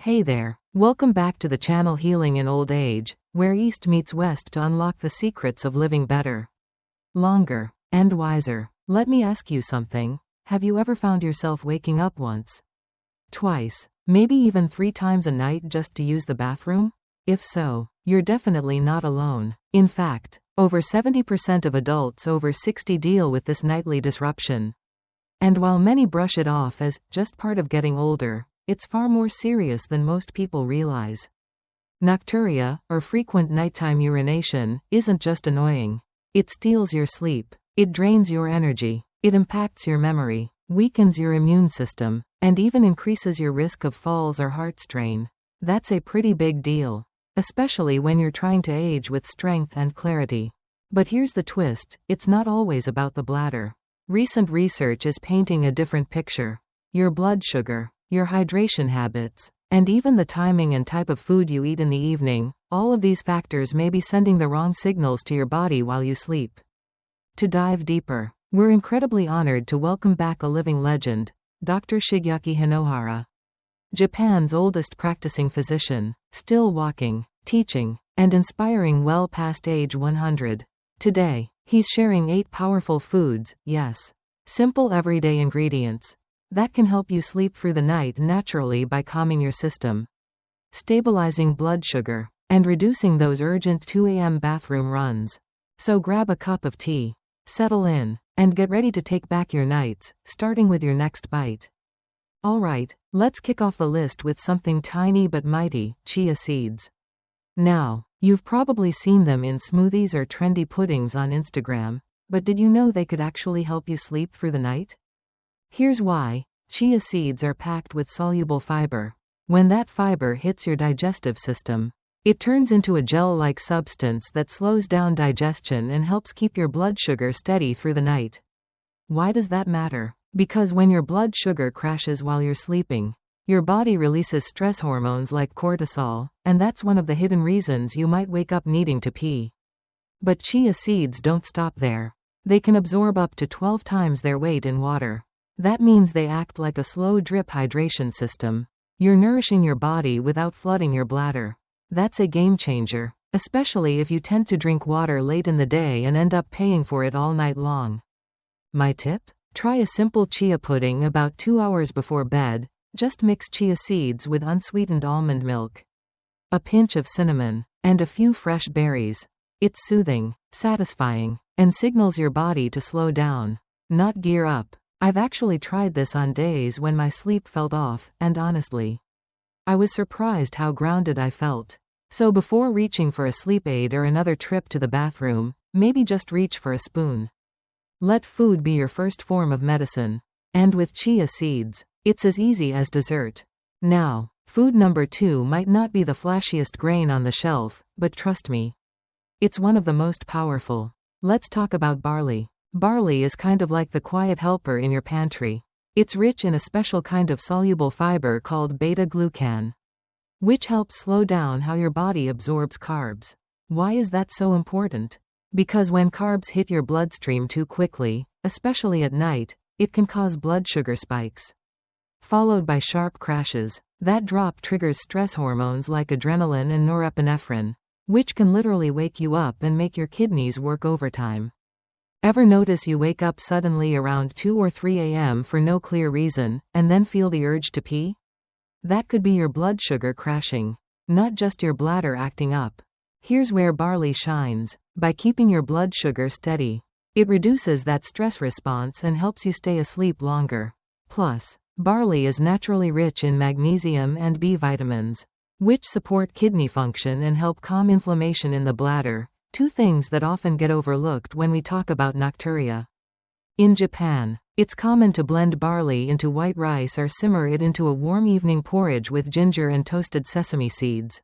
Hey there, welcome back to the channel Healing in Old Age, where East meets West to unlock the secrets of living better, longer, and wiser. Let me ask you something. Have you ever found yourself waking up once, twice, maybe even 3 times a night just to use the bathroom? If so, you're definitely not alone. In fact, over 70% of adults over 60 deal with this nightly disruption. And while many brush it off as just part of getting older, it's far more serious than most people realize. Nocturia, or frequent nighttime urination, isn't just annoying. It steals your sleep. It drains your energy. It impacts your memory, weakens your immune system, and even increases your risk of falls or heart strain. That's a pretty big deal, especially when you're trying to age with strength and clarity. But here's the twist, it's not always about the bladder. Recent research is painting a different picture. Your blood sugar, your hydration habits, and even the timing and type of food you eat in the evening, all of these factors may be sending the wrong signals to your body while you sleep. To dive deeper, we're incredibly honored to welcome back a living legend, Dr. Shigeaki Hinohara. Japan's oldest practicing physician, still walking, teaching, and inspiring well past age 100. Today, he's sharing 8 powerful foods, yes, simple everyday ingredients, that can help you sleep through the night naturally by calming your system, stabilizing blood sugar, and reducing those urgent 2 a.m. bathroom runs. So grab a cup of tea, settle in, and get ready to take back your nights, starting with your next bite. Alright, let's kick off the list with something tiny but mighty, chia seeds. Now, you've probably seen them in smoothies or trendy puddings on Instagram, but did you know they could actually help you sleep through the night? Here's why. Chia seeds are packed with soluble fiber. When that fiber hits your digestive system, it turns into a gel-like substance that slows down digestion and helps keep your blood sugar steady through the night. Why does that matter? Because when your blood sugar crashes while you're sleeping, your body releases stress hormones like cortisol, and that's one of the hidden reasons you might wake up needing to pee. But chia seeds don't stop there. They can absorb up to 12 times their weight in water. That means they act like a slow drip hydration system. You're nourishing your body without flooding your bladder. That's a game changer, especially if you tend to drink water late in the day and end up paying for it all night long. My tip? Try a simple chia pudding about 2 hours before bed. Just mix chia seeds with unsweetened almond milk, a pinch of cinnamon, and a few fresh berries. It's soothing, satisfying, and signals your body to slow down, not gear up. I've actually tried this on days when my sleep felt off, and honestly, I was surprised how grounded I felt. So before reaching for a sleep aid or another trip to the bathroom, maybe just reach for a spoon. Let food be your first form of medicine. And with chia seeds, it's as easy as dessert. Now, food number 2 might not be the flashiest grain on the shelf, but trust me, it's one of the most powerful. Let's talk about barley. Barley is kind of like the quiet helper in your pantry. It's rich in a special kind of soluble fiber called beta-glucan, which helps slow down how your body absorbs carbs. Why is that so important? Because when carbs hit your bloodstream too quickly, especially at night, it can cause blood sugar spikes, followed by sharp crashes. That drop triggers stress hormones like adrenaline and norepinephrine, which can literally wake you up and make your kidneys work overtime. Ever notice you wake up suddenly around 2 or 3 a.m. for no clear reason, and then feel the urge to pee? That could be your blood sugar crashing, not just your bladder acting up. Here's where barley shines. By keeping your blood sugar steady, it reduces that stress response and helps you stay asleep longer. Plus, barley is naturally rich in magnesium and B vitamins, which support kidney function and help calm inflammation in the bladder. 2 things that often get overlooked when we talk about nocturia. In Japan, it's common to blend barley into white rice or simmer it into a warm evening porridge with ginger and toasted sesame seeds.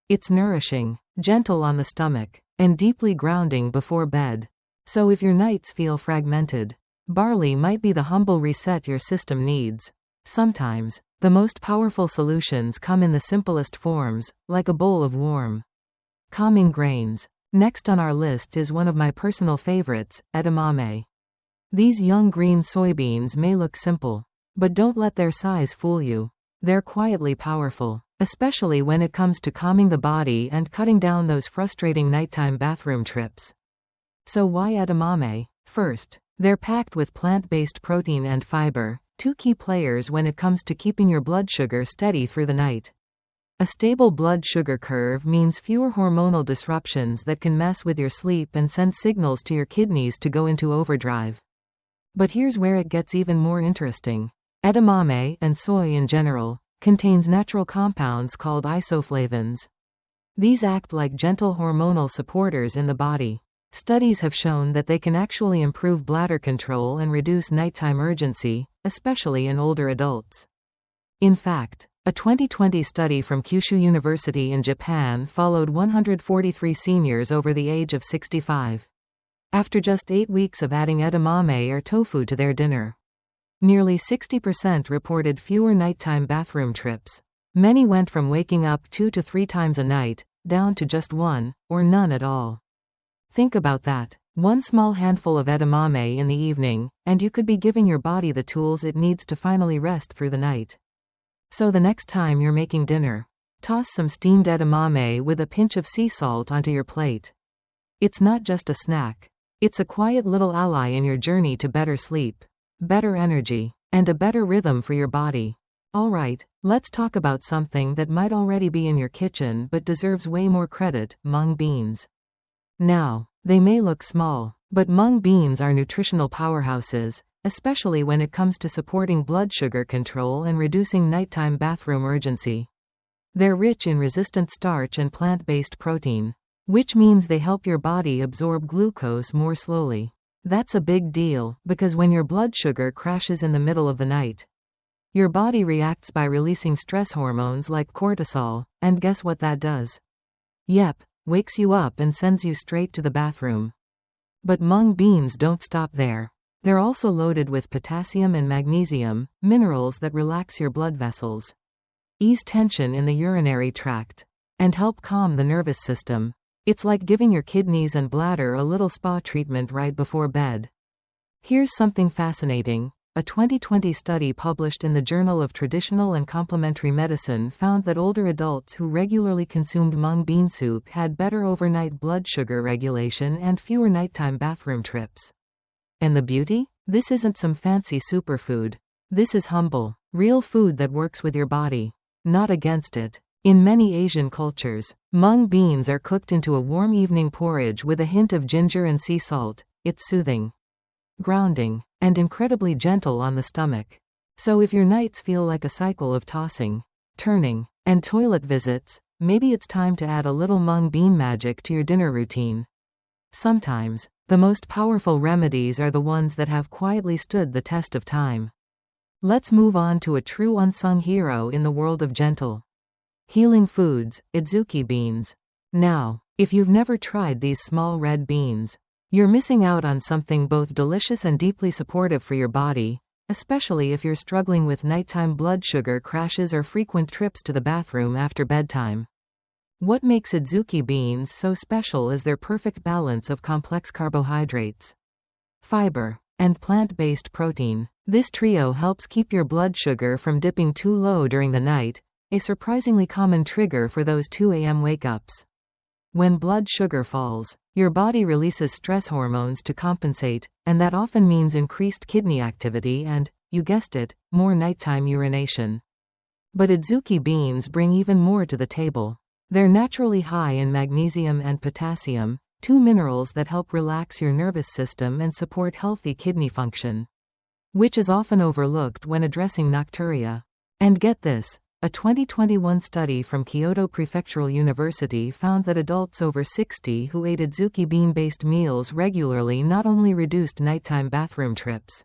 It's nourishing, gentle on the stomach, and deeply grounding before bed. So if your nights feel fragmented, barley might be the humble reset your system needs. Sometimes, the most powerful solutions come in the simplest forms, like a bowl of warm, calming grains. Next on our list is one of my personal favorites, edamame. These young green soybeans may look simple, but don't let their size fool you. They're quietly powerful, especially when it comes to calming the body and cutting down those frustrating nighttime bathroom trips. So why edamame? First, they're packed with plant-based protein and fiber, two key players when it comes to keeping your blood sugar steady through the night. A stable blood sugar curve means fewer hormonal disruptions that can mess with your sleep and send signals to your kidneys to go into overdrive. But here's where it gets even more interesting. Edamame, and soy in general, contains natural compounds called isoflavones. These act like gentle hormonal supporters in the body. Studies have shown that they can actually improve bladder control and reduce nighttime urgency, especially in older adults. In fact, a 2020 study from Kyushu University in Japan followed 143 seniors over the age of 65. After just 8 weeks of adding edamame or tofu to their dinner, nearly 60% reported fewer nighttime bathroom trips. Many went from waking up 2 to 3 times a night, down to just 1, or none at all. Think about that. One small handful of edamame in the evening, and you could be giving your body the tools it needs to finally rest through the night. So the next time you're making dinner, toss some steamed edamame with a pinch of sea salt onto your plate. It's not just a snack. It's a quiet little ally in your journey to better sleep, better energy, and a better rhythm for your body. Alright, let's talk about something that might already be in your kitchen but deserves way more credit: mung beans. Now, they may look small, but mung beans are nutritional powerhouses, especially when it comes to supporting blood sugar control and reducing nighttime bathroom urgency. They're rich in resistant starch and plant-based protein, which means they help your body absorb glucose more slowly. That's a big deal, because when your blood sugar crashes in the middle of the night, your body reacts by releasing stress hormones like cortisol, and guess what that does? Yep, wakes you up and sends you straight to the bathroom. But mung beans don't stop there. They're also loaded with potassium and magnesium, minerals that relax your blood vessels, ease tension in the urinary tract, and help calm the nervous system. It's like giving your kidneys and bladder a little spa treatment right before bed. Here's something fascinating. A 2020 study published in the Journal of Traditional and Complementary Medicine found that older adults who regularly consumed mung bean soup had better overnight blood sugar regulation and fewer nighttime bathroom trips. And the beauty? This isn't some fancy superfood. This is humble, real food that works with your body, not against it. In many Asian cultures, mung beans are cooked into a warm evening porridge with a hint of ginger and sea salt. It's soothing, grounding, and incredibly gentle on the stomach. So if your nights feel like a cycle of tossing, turning, and toilet visits, maybe it's time to add a little mung bean magic to your dinner routine. Sometimes, the most powerful remedies are the ones that have quietly stood the test of time. Let's move on to a true unsung hero in the world of gentle, healing foods: Azuki beans. Now, if you've never tried these small red beans, you're missing out on something both delicious and deeply supportive for your body, especially if you're struggling with nighttime blood sugar crashes or frequent trips to the bathroom after bedtime. What makes Azuki beans so special is their perfect balance of complex carbohydrates, fiber, and plant-based protein. This trio helps keep your blood sugar from dipping too low during the night, a surprisingly common trigger for those 2 a.m. wake-ups. When blood sugar falls, your body releases stress hormones to compensate, and that often means increased kidney activity and, you guessed it, more nighttime urination. But Azuki beans bring even more to the table. They're naturally high in magnesium and potassium, two minerals that help relax your nervous system and support healthy kidney function, which is often overlooked when addressing nocturia. And get this, a 2021 study from Kyoto Prefectural University found that adults over 60 who ate Azuki bean-based meals regularly not only reduced nighttime bathroom trips,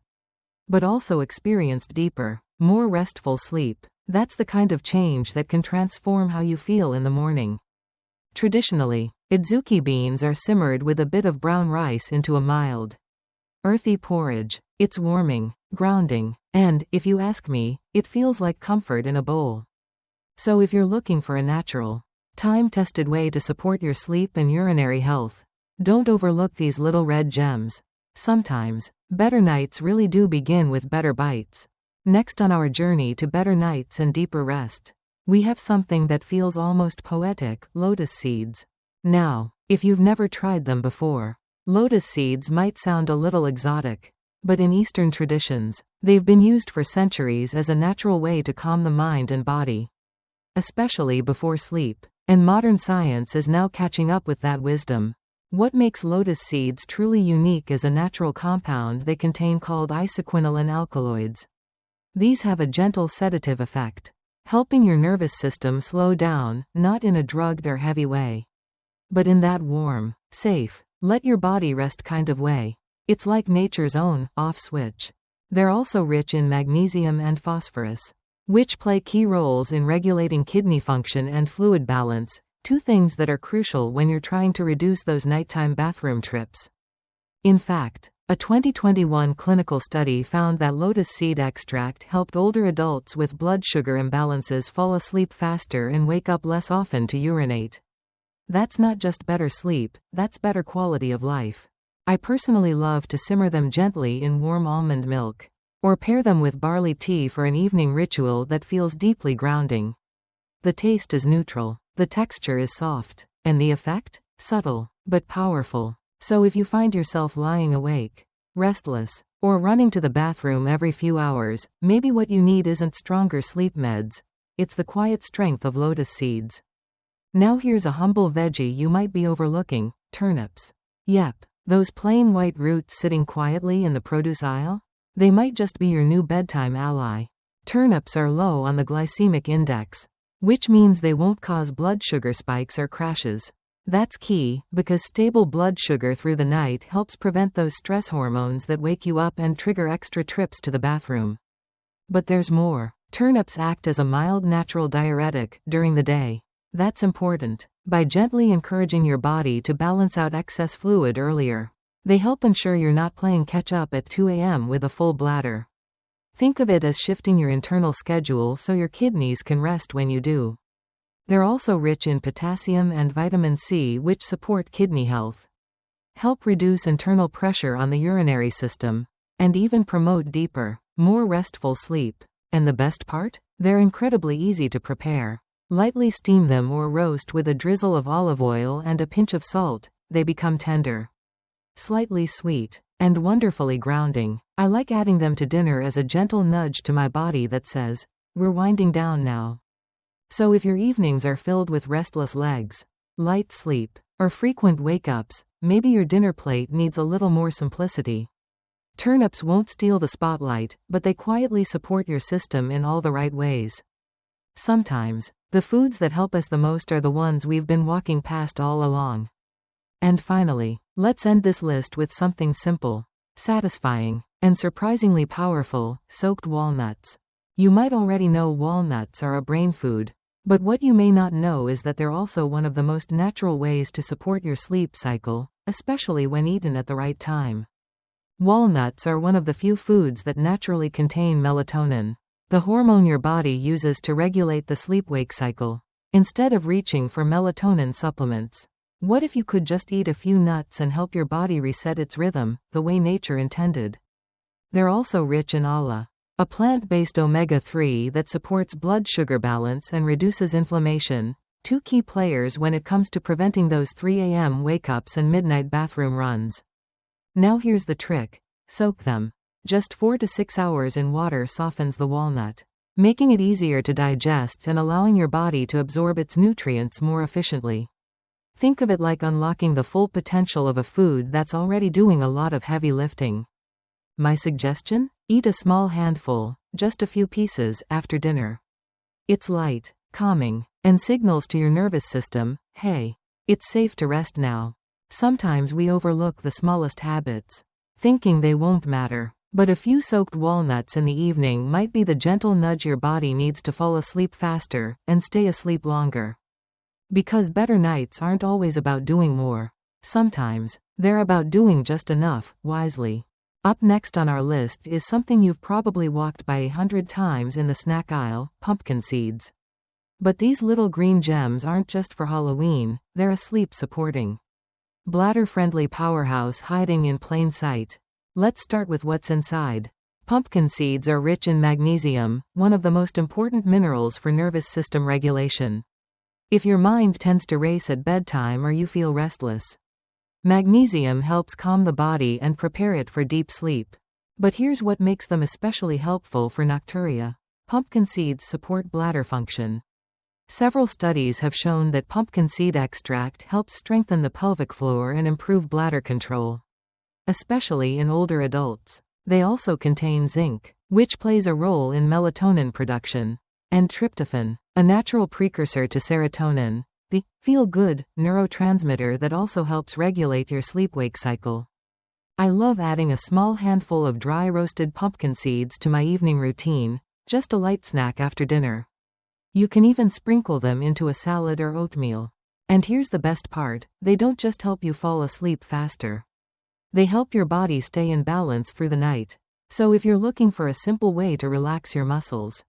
but also experienced deeper, more restful sleep. That's the kind of change that can transform how you feel in the morning. Traditionally, Azuki beans are simmered with a bit of brown rice into a mild, earthy porridge. It's warming, grounding, and, if you ask me, it feels like comfort in a bowl. So if you're looking for a natural, time-tested way to support your sleep and urinary health, don't overlook these little red gems. Sometimes, better nights really do begin with better bites. Next on our journey to better nights and deeper rest, we have something that feels almost poetic: lotus seeds. Now, if you've never tried them before, lotus seeds might sound a little exotic. But in Eastern traditions, they've been used for centuries as a natural way to calm the mind and body, especially before sleep. And modern science is now catching up with that wisdom. What makes lotus seeds truly unique is a natural compound they contain called isoquinoline alkaloids. These have a gentle sedative effect, helping your nervous system slow down, not in a drugged or heavy way, but in that warm, safe, let your body rest kind of way. It's like nature's own off switch. They're also rich in magnesium and phosphorus, which play key roles in regulating kidney function and fluid balance, two things that are crucial when you're trying to reduce those nighttime bathroom trips. In fact, a 2021 clinical study found that lotus seed extract helped older adults with blood sugar imbalances fall asleep faster and wake up less often to urinate. That's not just better sleep, that's better quality of life. I personally love to simmer them gently in warm almond milk, or pair them with barley tea for an evening ritual that feels deeply grounding. The taste is neutral, the texture is soft, and the effect? Subtle, but powerful. So if you find yourself lying awake, restless, or running to the bathroom every few hours, maybe what you need isn't stronger sleep meds, it's the quiet strength of lotus seeds. Now here's a humble veggie you might be overlooking: turnips. Yep. Those plain white roots sitting quietly in the produce aisle? They might just be your new bedtime ally. Turnips are low on the glycemic index, which means they won't cause blood sugar spikes or crashes. That's key, because stable blood sugar through the night helps prevent those stress hormones that wake you up and trigger extra trips to the bathroom. But there's more. Turnips act as a mild natural diuretic during the day. That's important. By gently encouraging your body to balance out excess fluid earlier, they help ensure you're not playing catch-up at 2 a.m. with a full bladder. Think of it as shifting your internal schedule so your kidneys can rest when you do. They're also rich in potassium and vitamin C, which support kidney health, help reduce internal pressure on the urinary system, and even promote deeper, more restful sleep. And the best part? They're incredibly easy to prepare. Lightly steam them or roast with a drizzle of olive oil and a pinch of salt. They become tender, slightly sweet, and wonderfully grounding. I like adding them to dinner as a gentle nudge to my body that says, we're winding down now. So if your evenings are filled with restless legs, light sleep, or frequent wake-ups, maybe your dinner plate needs a little more simplicity. Turnips won't steal the spotlight, but they quietly support your system in all the right ways. Sometimes, the foods that help us the most are the ones we've been walking past all along. And finally, let's end this list with something simple, satisfying, and surprisingly powerful: soaked walnuts. You might already know walnuts are a brain food, but what you may not know is that they're also one of the most natural ways to support your sleep cycle, especially when eaten at the right time. Walnuts are one of the few foods that naturally contain melatonin, the hormone your body uses to regulate the sleep-wake cycle. Instead of reaching for melatonin supplements, what if you could just eat a few nuts and help your body reset its rhythm, the way nature intended? They're also rich in ALA, a plant-based omega-3 that supports blood sugar balance and reduces inflammation, two key players when it comes to preventing those 3 a.m. wake-ups and midnight bathroom runs. Now here's the trick: soak them. Just 4 to 6 hours in water softens the walnut, making it easier to digest and allowing your body to absorb its nutrients more efficiently. Think of it like unlocking the full potential of a food that's already doing a lot of heavy lifting. My suggestion? Eat a small handful, just a few pieces, after dinner. It's light, calming, and signals to your nervous system, hey, it's safe to rest now. Sometimes we overlook the smallest habits, thinking they won't matter. But a few soaked walnuts in the evening might be the gentle nudge your body needs to fall asleep faster and stay asleep longer. Because better nights aren't always about doing more. Sometimes, they're about doing just enough, wisely. Up next on our list is something you've probably walked by 100 times in the snack aisle: pumpkin seeds. But these little green gems aren't just for Halloween, they're a sleep-supporting, bladder-friendly powerhouse hiding in plain sight. Let's start with what's inside. Pumpkin seeds are rich in magnesium, one of the most important minerals for nervous system regulation. If your mind tends to race at bedtime or you feel restless, magnesium helps calm the body and prepare it for deep sleep. But here's what makes them especially helpful for Nocturia. Pumpkin seeds support bladder function. Several studies have shown that pumpkin seed extract helps strengthen the pelvic floor and improve bladder control, especially in older adults. They also contain zinc, which plays a role in melatonin production, and tryptophan, a natural precursor to serotonin, the feel-good neurotransmitter that also helps regulate your sleep-wake cycle. I love adding a small handful of dry roasted pumpkin seeds to my evening routine, just a light snack after dinner. You can even sprinkle them into a salad or oatmeal. And here's the best part, they don't just help you fall asleep faster. They help your body stay in balance through the night. So if you're looking for a simple way to relax your muscles,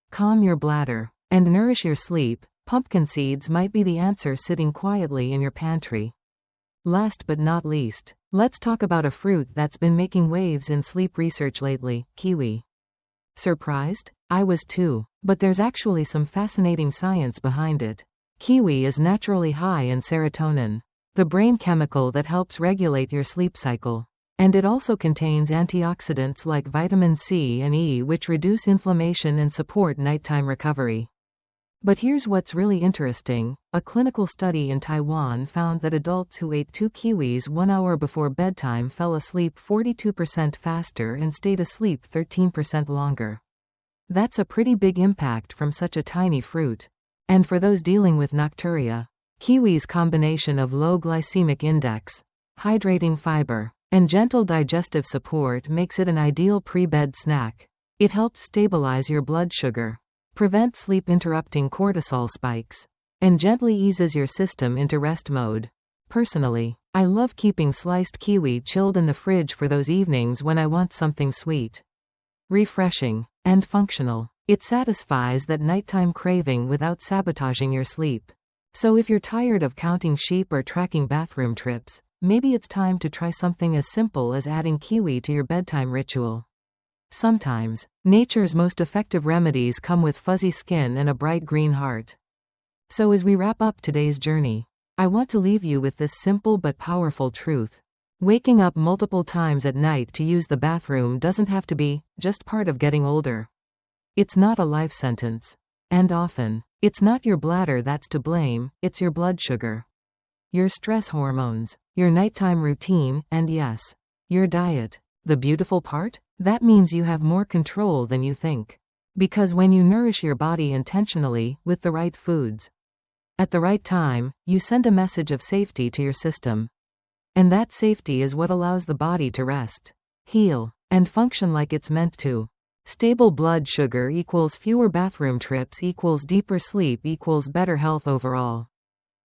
calm your bladder, and nourish your sleep, pumpkin seeds might be the answer sitting quietly in your pantry. Last but not least, let's talk about a fruit that's been making waves in sleep research lately, kiwi. Surprised? I was too, but there's actually some fascinating science behind it. Kiwi is naturally high in serotonin, the brain chemical that helps regulate your sleep cycle. And it also contains antioxidants like vitamin C and E, which reduce inflammation and support nighttime recovery. But here's what's really interesting. A clinical study in Taiwan found that adults who ate 2 kiwis 1 hour before bedtime fell asleep 42% faster and stayed asleep 13% longer. That's a pretty big impact from such a tiny fruit. And for those dealing with nocturia, kiwi's combination of low glycemic index, hydrating fiber, and gentle digestive support makes it an ideal pre-bed snack. It helps stabilize your blood sugar, prevent sleep-interrupting cortisol spikes, and gently eases your system into rest mode. Personally, I love keeping sliced kiwi chilled in the fridge for those evenings when I want something sweet, refreshing, and functional. It satisfies that nighttime craving without sabotaging your sleep. So if you're tired of counting sheep or tracking bathroom trips, maybe it's time to try something as simple as adding kiwi to your bedtime ritual. Sometimes, nature's most effective remedies come with fuzzy skin and a bright green heart. So as we wrap up today's journey, I want to leave you with this simple but powerful truth. Waking up multiple times at night to use the bathroom doesn't have to be just part of getting older. It's not a life sentence. And often, it's not your bladder that's to blame, it's your blood sugar, your stress hormones, your nighttime routine, and yes, your diet. The beautiful part? That means you have more control than you think. Because when you nourish your body intentionally, with the right foods, at the right time, you send a message of safety to your system. And that safety is what allows the body to rest, heal, and function like it's meant to. Stable blood sugar equals fewer bathroom trips equals deeper sleep equals better health overall.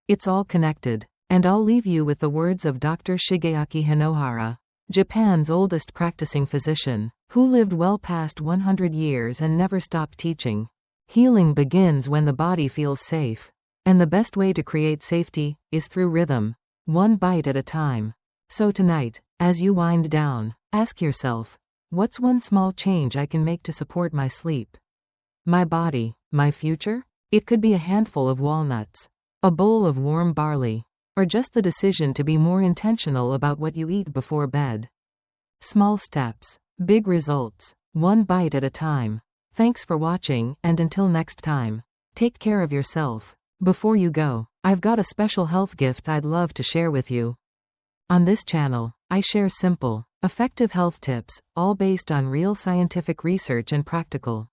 It's all connected. And I'll leave you with the words of Dr. Shigeaki Hinohara, Japan's oldest practicing physician, who lived well past 100 years and never stopped teaching. Healing begins when the body feels safe. And the best way to create safety is through rhythm, one bite at a time. So tonight, as you wind down, ask yourself, what's one small change I can make to support my sleep, my body, my future? It could be a handful of walnuts, a bowl of warm barley, or just the decision to be more intentional about what you eat before bed. Small steps, big results, one bite at a time. Thanks for watching, and until next time, take care of yourself. Before you go, I've got a special health gift I'd love to share with you. On this channel, I share simple, effective health tips, all based on real scientific research and practical,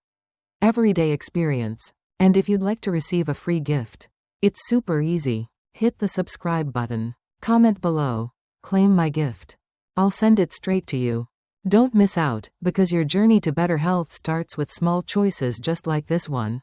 everyday experience. And if you'd like to receive a free gift, it's super easy. Hit the subscribe button, comment below, claim my gift. I'll send it straight to you. Don't miss out, because your journey to better health starts with small choices just like this one.